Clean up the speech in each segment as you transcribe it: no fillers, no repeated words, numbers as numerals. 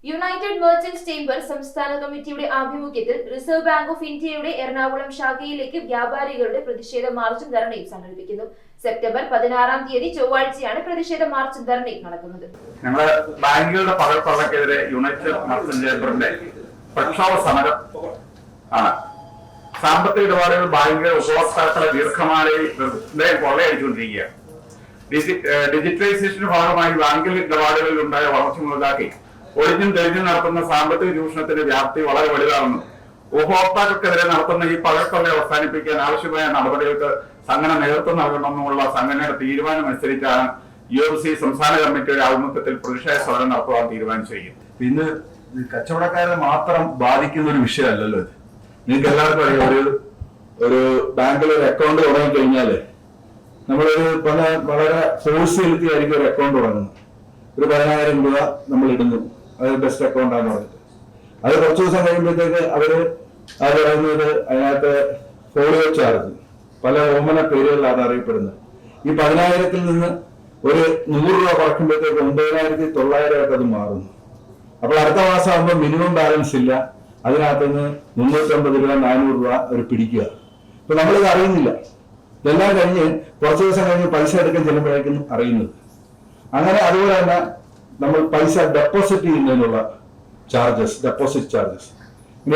United merchants chamber സംസ്ഥാന കമ്മിറ്റിയുടെ ആഭിമുഖ്യത്തിൽ റിസർവ് ബാങ്ക് ഓഫ് ഇന്ത്യയുടെ എറണാകുളം ശാഖയിലേക്ക് വ്യാപാരികളുടെ പ്രതിഷേധ മാർച്ചും ധർണയും സംഘടിപ്പിക്കുന്നു. സെപ്റ്റംബർ 16-ാം തീയതി ചൊവ്വാഴ്ചയാണ് പ്രതിഷേധ മാർച്ചും ധർണയും നടക്കുന്നത്. ഞങ്ങൾ ബാങ്കുകളുടെ പകർപ്പള്ളക്കെതിരെ യുണൈറ്റഡ് മെർച്ചന്റ് ചേംബറിന്റെ പ്രക്ഷോഭ സമരം ആണ്. സാമ്പത്തിക ഇടപാടുകൾ ബാങ്കുകൾ ഉപഭോക്താക്കളെ ദീർഘമായി കൊള്ളയടിച്ചുകൊണ്ടിരിക്കുകയാണ്. ഡിജിറ്റലൈസേഷന്റെ ഭാഗമായി ബാങ്കിൽ ഇടപാടുകളിൽ ഉണ്ടായ വളർച്ച മുതലാക്കി ഒളിഞ്ഞും തെളിഞ്ഞും നടത്തുന്ന സാമ്പത്തിക ചൂഷണത്തിന്റെ വ്യാപ്തി വളരെ വലുതാണെന്നും ഉപഭോക്താക്കൾക്കെതിരെ നടത്തുന്ന ഈ പകർക്കൊള്ള അവസാനിപ്പിക്കാൻ ആവശ്യമായ നടപടികൾക്ക് സംഘടന നേതൃത്വം നൽകണമെന്നുള്ള സംഘടനയുടെ തീരുമാനം അനുസരിച്ചാണ് UFC സംസ്ഥാന കമ്മിറ്റിയുടെ ആഭിമുഖ്യത്തിൽ പ്രതിഷേധ സമരം നടത്തുവാൻ തീരുമാനിച്ചിരിക്കുന്നത്. ഇന്ന് കച്ചവടക്കാരെ മാത്രം ബാധിക്കുന്ന ഒരു വിഷയമല്ലല്ലോ ഇത്. നിങ്ങൾക്ക് എല്ലാവർക്കും അറിയാം, ഒരു ബാങ്കിൽ ഒരു അക്കൗണ്ട് തുടങ്ങിക്കഴിഞ്ഞാല് നമ്മളൊരു വളരെ ഫോഴ്സ് ചെലുത്തിയായിരിക്കും ഒരു അക്കൗണ്ട് തുടങ്ങുന്നത്. ഒരു 10,000 രൂപ നമ്മൾ ഇടുന്നു, അത് ബെസ്റ്റ് അക്കൗണ്ടാന്ന് പറഞ്ഞിട്ട് അത് കുറച്ചു ദിവസം കഴിയുമ്പോഴത്തേക്ക് അത് പറയുന്നത് അതിനകത്ത് ഫോളിയോ ചാർജ്, പല ഓമന പേരുകളിലാണ് അറിയപ്പെടുന്നത്. ഈ 10,000-ൽ നിന്ന് ഒരു 100 രൂപ കുറയ്ക്കുമ്പോഴത്തേക്ക് 9,900 അത് മാറുന്നു. അപ്പോൾ അടുത്ത മാസം ആകുമ്പോൾ മിനിമം ബാലൻസ് ഇല്ല, അതിനകത്തുനിന്ന് 350 രൂപ 400 രൂപ അവർ പിടിക്കുക. ഇപ്പൊ നമ്മളിത് അറിയുന്നില്ല. ഇതെല്ലാം കഴിഞ്ഞ് കുറച്ചു ദിവസം കഴിഞ്ഞ് പൈസ എടുക്കാൻ ചെല്ലുമ്പോഴേക്കും അറിയുന്നത്. അങ്ങനെ അതുപോലെ തന്നെ നമ്മൾ പൈസ ഡെപ്പോസിറ്റ് ചെയ്യുന്നതിനുള്ള ചാർജസ്, ഡെപ്പോസിറ്റ് ചാർജസ്,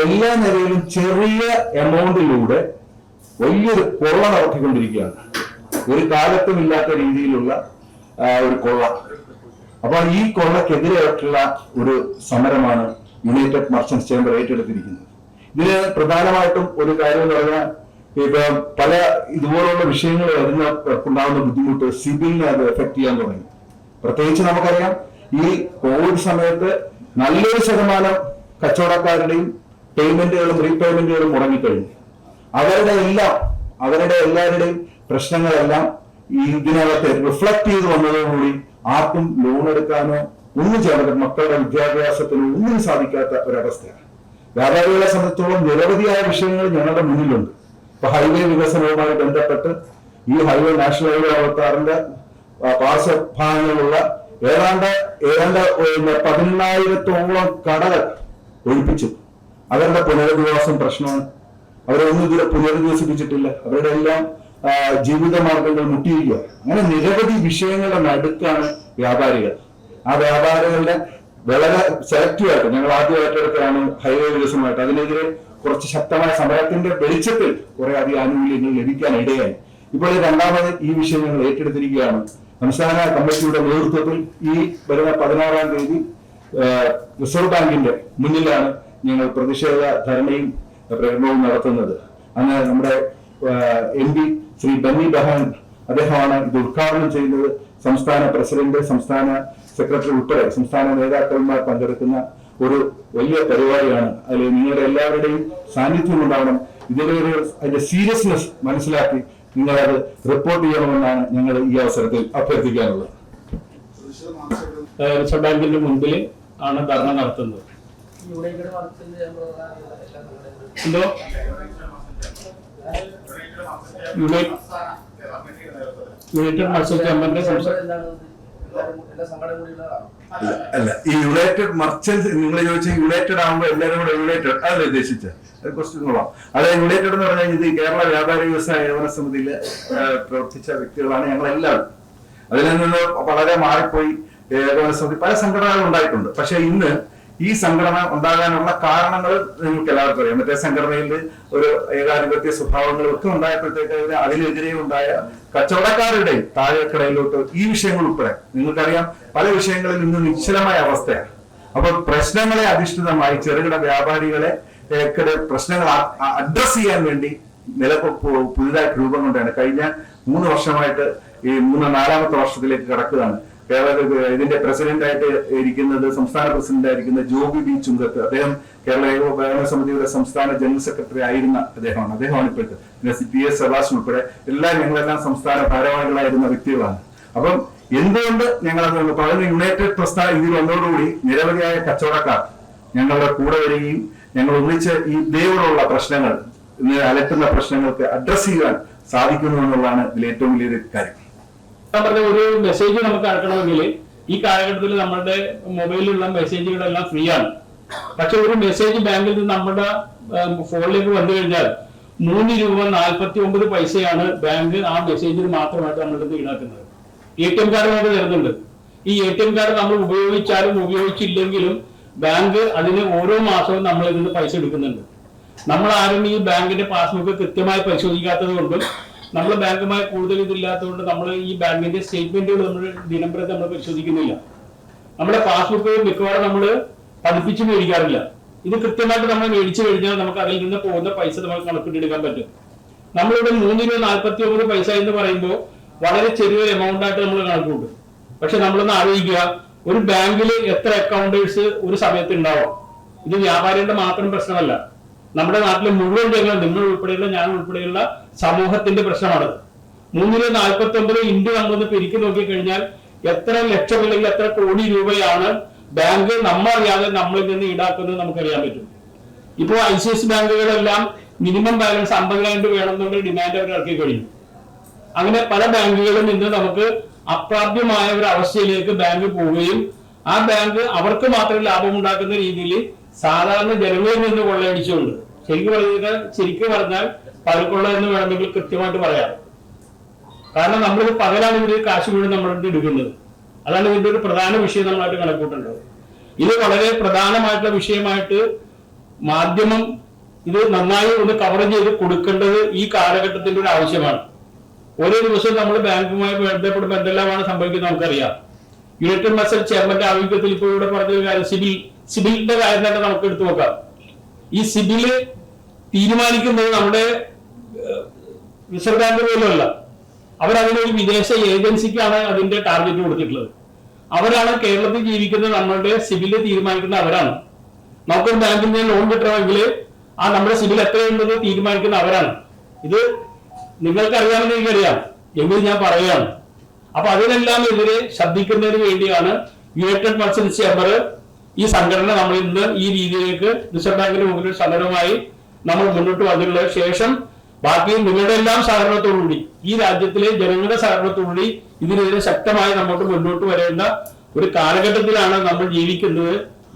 എല്ലാ നിലയിലും ചെറിയ എമൗണ്ടിലൂടെ വലിയൊരു കൊള്ള നടത്തിക്കൊണ്ടിരിക്കുകയാണ്. ഒരു കാലത്തും ഇല്ലാത്ത രീതിയിലുള്ള ഒരു കൊള്ള. അപ്പൊ ഈ കൊള്ളക്കെതിരെയായിട്ടുള്ള ഒരു സമരമാണ് യുണൈറ്റഡ് മെർച്ചന്റ്സ് ചേംബർ ഏറ്റെടുത്തിരിക്കുന്നത്. ഇതിന് പ്രധാനമായിട്ടും ഒരു കാര്യം എന്ന് പറഞ്ഞാൽ, ഇപ്പൊ പല ഇതുപോലുള്ള വിഷയങ്ങൾ ഉണ്ടാകുന്ന ബുദ്ധിമുട്ട് സിബിലിനെ അത് എഫക്ട് ചെയ്യാൻ തുടങ്ങി. പ്രത്യേകിച്ച് നമുക്കറിയാം, ഈ കോവിഡ് സമയത്ത് നല്ലൊരു ശതമാനം കച്ചവടക്കാരുടെയും പേയ്മെന്റുകളും റീപേയ്മെന്റുകളും മുടങ്ങിക്കഴിഞ്ഞു. അവരുടെ എല്ലാവരുടെയും പ്രശ്നങ്ങളെല്ലാം ഇതിനകത്ത് റിഫ്ലക്ട് ചെയ്ത് വന്നതോടുകൂടി ആർക്കും ലോൺ എടുക്കാനോ ഒന്നും ചെയ്യാൻ പറ്റും, മക്കളുടെ വിദ്യാഭ്യാസത്തിനോ ഒന്നും സാധിക്കാത്ത ഒരവസ്ഥയാണ്. വ്യാപാരികളെ സംബന്ധിച്ചോളം നിരവധിയായ വിഷയങ്ങൾ ഞങ്ങളുടെ മുന്നിലുണ്ട്. ഇപ്പൊ ഹൈവേ വികസനവുമായി ബന്ധപ്പെട്ട് ഈ ഹൈവേ നാഷണൽ ഹൈവേ 66-ന്റെ പാർശ്വഭാഗങ്ങളിലുള്ള ഏതാണ്ട് 10,000-ഓളം കടകൾ ഒഴിപ്പിച്ചു. അവരുടെ പുനരധിവാസം പ്രശ്നമാണ്. അവരൊന്നും ഇതിലെ പുനരധിവസിപ്പിച്ചിട്ടില്ല. അവരുടെ എല്ലാം ജീവിത മാർഗങ്ങൾ മുട്ടിയിരിക്കുക. അങ്ങനെ നിരവധി വിഷയങ്ങളുടെ നടുക്കാണ് വ്യാപാരികൾ. ആ വ്യാപാരികളുടെ വളരെ സെലക്റ്റീവായിട്ട് ഞങ്ങൾ ആദ്യം ഏറ്റെടുത്തതാണ് ഹൈവേ വികസനമായിട്ട്. അതിനെതിരെ കുറച്ച് ശക്തമായ സമരത്തിന്റെ വെളിച്ചത്തിൽ കുറെ അധികം ആനുകൂല്യങ്ങൾ ലഭിക്കാൻ ഇടയായി. ഇപ്പോൾ രണ്ടാമത് ഈ വിഷയം ഞങ്ങൾ ഏറ്റെടുത്തിരിക്കുകയാണ്. സംസ്ഥാന കമ്മിറ്റിയുടെ നേതൃത്വത്തിൽ ഈ വരുന്ന 16-ാം തീയതി റിസർവ് ബാങ്കിന്റെ മുന്നിലാണ് ഞങ്ങൾ പ്രതിഷേധ ധർണയും പ്രകടനവും നടത്തുന്നത്. അന്ന് നമ്മുടെ MP ശ്രീ ബെന്നി ബെഹാൻ അദ്ദേഹമാണ് ഇത് ഉദ്ഘാടനം ചെയ്യുന്നത്. സംസ്ഥാന പ്രസിഡന്റ്, സംസ്ഥാന സെക്രട്ടറി ഉൾപ്പെടെ സംസ്ഥാന നേതാക്കന്മാർ പങ്കെടുക്കുന്ന ഒരു വലിയ പരിപാടിയാണ്. അതിൽ നിങ്ങളുടെ എല്ലാവരുടെയും സാന്നിധ്യം ഉണ്ടാവണം. അതിന്റെ സീരിയസ്നെസ് മനസ്സിലാക്കി നിങ്ങളത് റിപ്പോർട്ട് ചെയ്യണമെന്നാണ് ഞങ്ങൾ ഈ അവസരത്തിൽ അഭ്യർത്ഥിക്കാനുള്ളത്. റിസർവ് ബാങ്കിന്റെ മുൻപിൽ ആണ് ധർണ നടത്തുന്നത്. എന്തോ യുണൈറ്റഡ് മെർച്ചന്റ്സ് ചേംബറിന്റെ അല്ല, ഈ യുണൈറ്റഡ് മെർച്ചന്റ്സ് നിങ്ങൾ ചോദിച്ച യുണൈറ്റഡ് ആകുമ്പോൾ എല്ലാവരും കൂടെ യുണൈറ്റഡ് അത് ഉദ്ദേശിച്ചത് ക്വസ്റ്റ്യൻ കൊള്ളാം. അതായത് യുണൈറ്റഡ് എന്ന് പറഞ്ഞാൽ ഇത് കേരള വ്യാപാരി വ്യവസായ ഏവന സമിതിയിൽ പ്രവർത്തിച്ച വ്യക്തികളാണ് ഞങ്ങളെല്ലാവരും. അതിൽ നിന്ന് വളരെ മാറിപ്പോയി ഏകോപന സമിതി പല സംഘടനകൾ ഉണ്ടായിട്ടുണ്ട്. പക്ഷെ ഇന്ന് ഈ സംഘടന ഉണ്ടാകാനുള്ള കാരണങ്ങൾ നിങ്ങൾക്ക് എല്ലാവർക്കും അറിയാം. മറ്റേ സംഘടനയിൽ ഒരു ഏകാധിപത്യ സ്വഭാവങ്ങളും ഒക്കെ ഉണ്ടായപ്പോഴത്തേക്ക് അതിനെതിരെ ഉണ്ടായ കച്ചവടക്കാരുടെ താഴേക്കടയിലോട്ട് ഈ വിഷയങ്ങൾ ഉൾപ്പെടെ നിങ്ങൾക്കറിയാം പല വിഷയങ്ങളിൽ ഇന്ന് നിശ്ചലമായ അവസ്ഥയാണ്. അപ്പൊ പ്രശ്നങ്ങളെ അധിഷ്ഠിതമായി ചെറുകിട വ്യാപാരികളെ പ്രശ്നങ്ങൾ അഡ്രസ് ചെയ്യാൻ വേണ്ടി പുതുതായിട്ട് രൂപം കൊണ്ടാണ് കഴിഞ്ഞ 3 വർഷമായിട്ട് ഈ 4-ാമത്തെ വർഷത്തിലേക്ക് കടക്കുകയാണ്. ഇതിന്റെ പ്രസിഡന്റായിട്ട് ഇരിക്കുന്നത്, സംസ്ഥാന പ്രസിഡന്റായിരിക്കുന്ന ജോബി ബി ചുങ്കത്ത്. അദ്ദേഹം കേരള ഏകോപന സമിതിയുടെ സംസ്ഥാന ജനറൽ സെക്രട്ടറി ആയിരുന്ന അദ്ദേഹമാണ് ഇപ്പോഴത്തെ. പിന്നെ PS സെബാസ്റ്റ്യൻ ഉൾപ്പെടെ ഞങ്ങളെല്ലാം സംസ്ഥാന ഭാരവാഹികളായിരുന്ന വ്യക്തികളാണ്. അപ്പം എന്തുകൊണ്ട് ഞങ്ങളത് പറയുന്ന യുണൈറ്റഡ് പ്രസ്ഥാനം ഇതിൽ വന്നതോടുകൂടി നിരവധിയായ കച്ചവടക്കാർ ഞങ്ങളുടെ കൂടെ വരികയും ഞങ്ങൾ ഒന്നിച്ച് ഈ ഇതേപോലുള്ള പ്രശ്നങ്ങൾ, അലട്ടുന്ന പ്രശ്നങ്ങൾക്ക് അഡ്രസ് ചെയ്യാൻ സാധിക്കുന്നു എന്നുള്ളതാണ് ഇതിൽ ഏറ്റവും വലിയൊരു കാര്യം. പറഞ്ഞ ഒരു മെസ്സേജ് നമുക്ക് അയക്കണമെങ്കിൽ ഈ കാലഘട്ടത്തിൽ നമ്മുടെ മൊബൈലിലുള്ള മെസ്സേജുകളെല്ലാം ഫ്രീ ആണ്. പക്ഷെ ഒരു മെസ്സേജ് ബാങ്കിൽ നിന്ന് നമ്മുടെ ഫോണിലേക്ക് വന്നു കഴിഞ്ഞാൽ 3 രൂപ 49 പൈസയാണ് ബാങ്ക് ആ മെസ്സേജിന് മാത്രമായിട്ട് നമ്മളുടെ നിന്ന് ഈടാക്കുന്നത്. ATM കാർഡ് നമുക്ക് തരുന്നുണ്ട്. ഈ ATM കാർഡ് നമ്മൾ ഉപയോഗിച്ചാലും ഉപയോഗിച്ചില്ലെങ്കിലും ബാങ്ക് അതിന് ഓരോ മാസവും നമ്മളിൽ നിന്ന് പൈസ എടുക്കുന്നുണ്ട്. നമ്മൾ ആരും ഈ ബാങ്കിന്റെ പാസ്ബുക്ക് കൃത്യമായി പരിശോധിക്കാത്തത് കൊണ്ടും നമ്മൾ ബാങ്കുമായി കൂടുതൽ ഇതില്ലാത്തതുകൊണ്ട് നമ്മൾ ഈ ബാങ്കിന്റെ സ്റ്റേറ്റ്മെന്റുകൾ നമ്മൾ ദിനംപ്രതി നമ്മൾ പരിശോധിക്കുന്നില്ല. നമ്മുടെ പാസ്ബുക്ക് മിക്കവാറും നമ്മൾ പതിപ്പിച്ച് മേടിക്കാറില്ല. ഇത് കൃത്യമായിട്ട് നമ്മൾ മേടിച്ചു കഴിഞ്ഞാൽ നമുക്ക് അതിൽ നിന്ന് പോകുന്ന പൈസ നമുക്ക് കണക്കിട്ടെടുക്കാൻ പറ്റും. നമ്മളിവിടെ 3 രൂപ 49 പൈസ എന്ന് പറയുമ്പോൾ വളരെ ചെറിയൊരു എമൗണ്ട് ആയിട്ട് നമ്മൾ കണക്കൂട്ടും. പക്ഷെ നമ്മളൊന്ന് ആലോചിക്കുക, ഒരു ബാങ്കിൽ എത്ര അക്കൗണ്ടേഴ്സ് ഒരു സമയത്ത് ഉണ്ടാവും? ഇത് വ്യാപാരികളുടെ മാത്രം പ്രശ്നമല്ല, നമ്മുടെ നാട്ടിലെ മുഴുവൻ ജനങ്ങൾ, നിങ്ങൾ ഉൾപ്പെടെയുള്ള ഞാൻ ഉൾപ്പെടെയുള്ള സമൂഹത്തിന്റെ പ്രശ്നമാണ്. 3 രൂപ 49 ഇൻഡു നമ്മളൊന്ന് പെരുക്കി നോക്കിക്കഴിഞ്ഞാൽ എത്ര ലക്ഷം അല്ലെങ്കിൽ എത്ര കോടി രൂപയാണ് ബാങ്ക് നമ്മറിയാതെ നമ്മളിൽ നിന്ന് ഈടാക്കുന്നത് നമുക്കറിയാൻ പറ്റും. ഇപ്പോൾ ICICI ബാങ്കുകളെല്ലാം മിനിമം ബാലൻസ് 50,000 രൂപ വേണമെന്നുള്ള ഡിമാൻഡ് അവർ ഇറക്കി കഴിഞ്ഞു. അങ്ങനെ പല ബാങ്കുകളിൽ നിന്ന് നമുക്ക് അപ്രാപ്യമായ ഒരു അവസ്ഥയിലേക്ക് ബാങ്ക് പോവുകയും ആ ബാങ്ക് അവർക്ക് മാത്രം ലാഭം ഉണ്ടാക്കുന്ന രീതിയിൽ സാധാരണ ജനങ്ങളിൽ നിന്ന് കൊള്ളയടിച്ചുകൊണ്ട് ശരിക്കും പറഞ്ഞാൽ പകൽക്കൊള്ള എന്ന് വേണമെങ്കിൽ കൃത്യമായിട്ട് പറയാം. കാരണം നമ്മളിത് പകലാണ് ഇതിൽ കാശ് മുഴുവൻ നമ്മളുടെ എടുക്കുന്നത്. അതാണ് ഇതിന്റെ ഒരു പ്രധാന വിഷയം നമ്മളായിട്ട് കണക്കൂട്ടേണ്ടത്. ഇത് വളരെ പ്രധാനമായിട്ടുള്ള വിഷയമായിട്ട് മാധ്യമം ഇത് നന്നായി ഒന്ന് കവർ ചെയ്ത് കൊടുക്കേണ്ടത് ഈ കാലഘട്ടത്തിന്റെ ഒരു ആവശ്യമാണ്. ഓരോ ദിവസവും നമ്മൾ ബാങ്കുമായി ബന്ധപ്പെടുമ്പോൾ എന്തെല്ലാമാണ് സംഭവിക്കുന്നത് നമുക്കറിയാം. യുണൈറ്റഡ് മർച്ചന്റ് ചെയർമാന്റെ ആഭിമുഖ്യത്തിൽ ഇപ്പോൾ ഇവിടെ പറഞ്ഞൊരു കാര്യം സിബിലിന്റെ കാര്യം തന്നെ നമുക്ക് എടുത്തു നോക്കാം. ഈ സിബില് തീരുമാനിക്കുന്നത് നമ്മുടെ റിസർവ് ബാങ്ക് പോലുമല്ല. അവരതിനൊരു വിദേശ ഏജൻസിക്കാണ് അതിന്റെ ടാർഗറ്റ് കൊടുത്തിട്ടുള്ളത്. അവരാണ് കേരളത്തിൽ ജീവിക്കുന്ന നമ്മളുടെ സിബില് തീരുമാനിക്കുന്ന അവരാണ്. നമുക്കൊരു ബാങ്കിൽ നിന്ന് ലോൺ കിട്ടണമെങ്കിൽ ആ നമ്മുടെ സിബിൽ എത്രയുണ്ടെന്ന് തീരുമാനിക്കുന്ന അവരാണ്. ഇത് നിങ്ങൾക്ക് അറിയാമെന്ന് എനിക്കറിയാം, എങ്കിൽ ഞാൻ പറയുകയാണ്. അപ്പൊ അതിനെല്ലാം എതിരെ ശബ്ദിക്കുന്നതിന് വേണ്ടിയാണ് യുണൈറ്റഡ് മർച്ചന്റ് ചേംബർ ഈ സംഘടന നമ്മൾ ഇന്ന് ഈ രീതിയിലേക്ക് റിസർവ് ബാങ്കിന് മുമ്പിൽ സമരമായി നമ്മൾ മുന്നോട്ട് വന്നിട്ടുള്ള ശേഷം ബാക്കി നിങ്ങളുടെ എല്ലാം സഹകരണത്തോടുകൂടി ഈ രാജ്യത്തിലെ ജനങ്ങളുടെ സഹകരണത്തോടുകൂടി ഇതിനെതിരെ ശക്തമായി നമുക്ക് മുന്നോട്ട് വരേണ്ട ഒരു കാലഘട്ടത്തിലാണ് നമ്മൾ ജീവിക്കുന്നത്.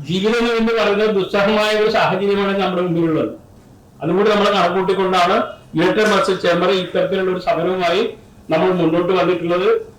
ജീവിതം എന്ന് പറയുന്നത് ദുസ്സഹമായ ഒരു സാഹചര്യമാണ് നമ്മുടെ മുമ്പിലുള്ളത്. അതുകൂടി നമ്മൾ കണക്കൂട്ടിക്കൊണ്ടാണ് യുണൈറ്റഡ് മർച്ചന്റ് ചേംബർ ഇത്തരത്തിലുള്ള ഒരു സമരവുമായി നമ്മൾ മുന്നോട്ട് വന്നിട്ടുള്ളത്.